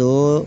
2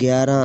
11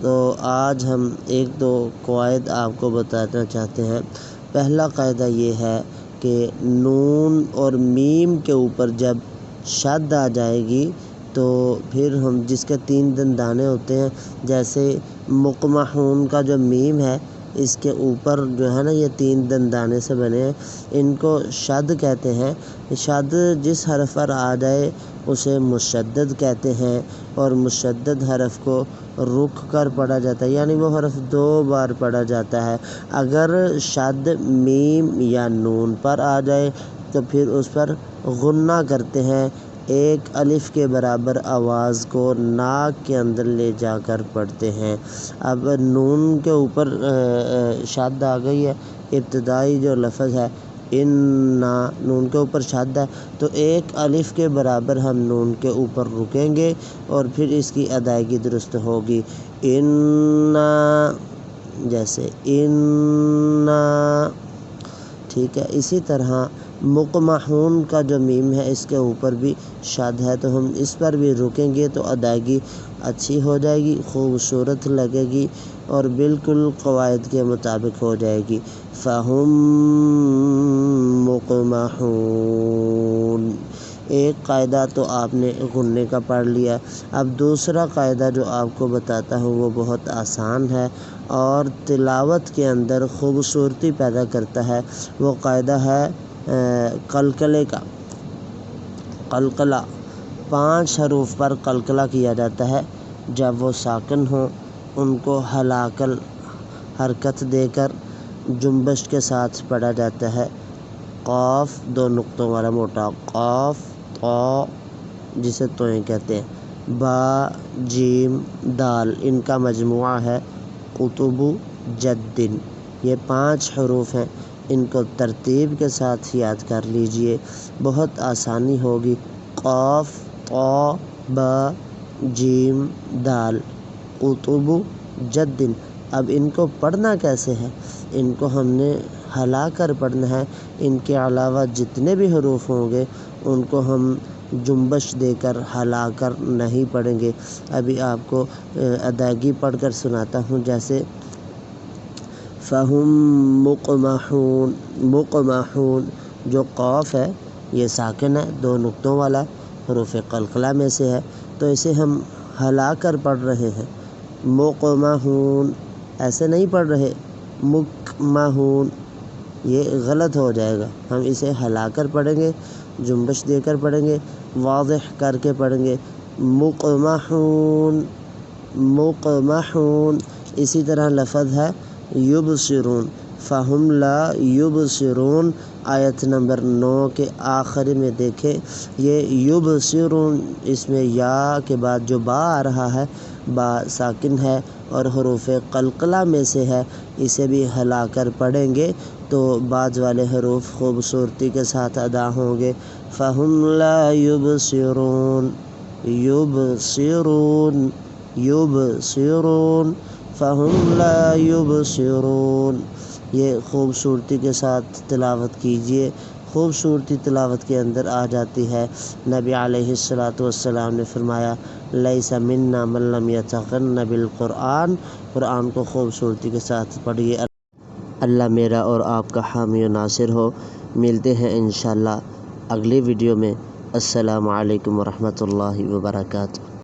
تو آج ہم ایک دو قواعد آپ کو بتانا چاہتے ہیں۔ پہلا قاعدہ یہ ہے کہ نون اور میم کے اوپر جب شد آ جائے گی تو پھر ہم جس کے 3 دندانے ہوتے ہیں، جیسے مقمحون کا جو میم ہے اس کے اوپر جو ہے نا یہ 3 دندانے سے بنے ہیں، ان کو شد کہتے ہیں۔ شد جس حرف پر آ جائے اسے مشدد کہتے ہیں، اور مشدد حرف کو رک کر پڑھا جاتا ہے، یعنی وہ حرف 2 بار پڑھا جاتا ہے۔ اگر شد میم یا نون پر آ جائے تو پھر اس پر غنہ کرتے ہیں، ایک الف کے برابر آواز کو ناک کے اندر لے جا کر پڑھتے ہیں۔ اب نون کے اوپر شد آ گئی ہے، ابتدائی جو لفظ ہے اِنَّا، نون کے اوپر شد ہے تو ایک الف کے برابر ہم نون کے اوپر رکیں گے اور پھر اس کی ادائیگی درست ہوگی۔ اِنَّا، جیسے اِنَّا، ٹھیک ہے۔ اسی طرح مقمحون کا جو میم ہے اس کے اوپر بھی شد ہے تو ہم اس پر بھی رکیں گے تو ادائیگی اچھی ہو جائے گی، خوبصورت لگے گی اور بالکل قواعد کے مطابق ہو جائے گی۔ فَهُمْ مُقْمَحُونَ، ایک قاعدہ تو آپ نے غنّے کا پڑھ لیا۔ اب دوسرا قاعدہ جو آپ کو بتاتا ہوں وہ بہت آسان ہے اور تلاوت کے اندر خوبصورتی پیدا کرتا ہے۔ وہ قاعدہ ہے قلقلے کا۔ قلقلہ 5 حروف پر قلقلہ کیا جاتا ہے، جب وہ ساکن ہوں ان کو ہلا کر حرکت دے کر جنبش کے ساتھ پڑھا جاتا ہے۔ قاف 2 نقطوں والا موٹا قاف، طا جسے توئیں کہتے ہیں، با، جیم، دال، ان کا مجموعہ ہے قطب جد۔ یہ 5 حروف ہیں، ان کو ترتیب کے ساتھ یاد کر لیجئے، بہت آسانی ہوگی۔ قاف، طا، با، جیم، دال، قطب جد۔ اب ان کو پڑھنا کیسے ہے؟ ان کو ہم نے ہلا کر پڑھنا ہے، ان کے علاوہ جتنے بھی حروف ہوں گے ان کو ہم جنبش دے کر ہلا کر نہیں پڑھیں گے۔ ابھی آپ کو ادائیگی پڑھ کر سناتا ہوں، جیسے فَهُمْ مُقْمَحُونَ۔ مقمحون جو قاف ہے یہ ساکن ہے، 2 نقطوں والا، حروف قلقلہ میں سے ہے، تو اسے ہم ہلا کر پڑھ رہے ہیں۔ مقمحون، ایسے نہیں پڑھ رہے مکمحون، یہ غلط ہو جائے گا۔ ہم اسے ہلا کر پڑھیں گے، جنبش دے کر پڑھیں گے، واضح کر کے پڑھیں گے، مقمحون، مقمحون۔ اسی طرح لفظ ہے یبصرون، فَهُمْ لَا يُبْصِرُونَ، آیت نمبر 9 کے آخر میں دیکھیں، یہ یبصرون، اس میں یا کے بعد جو با آ رہا ہے با ساکن ہے اور حروف قلقلہ میں سے ہے، اسے بھی ہلا کر پڑھیں گے تو بعد والے حروف خوبصورتی کے ساتھ ادا ہوں گے۔ فَهُمْ لَا يُبْصِرُونَ، يُبْصِرُونَ، يُبْصِرُونَ، فَهُمْ لَا يُبْصِرُونَ۔ یہ خوبصورتی کے ساتھ تلاوت کیجئے، خوبصورتی تلاوت کے اندر آ جاتی ہے۔ نبی علیہ السلام نے فرمایا لیس منا من لم یتغن بالقرآن، قرآن کو خوبصورتی کے ساتھ پڑھیے۔ اللہ میرا اور آپ کا حامی و ناصر ہو۔ ملتے ہیں انشاءاللہ اگلی ویڈیو میں۔ السلام علیکم ورحمۃ اللہ وبرکاتہ۔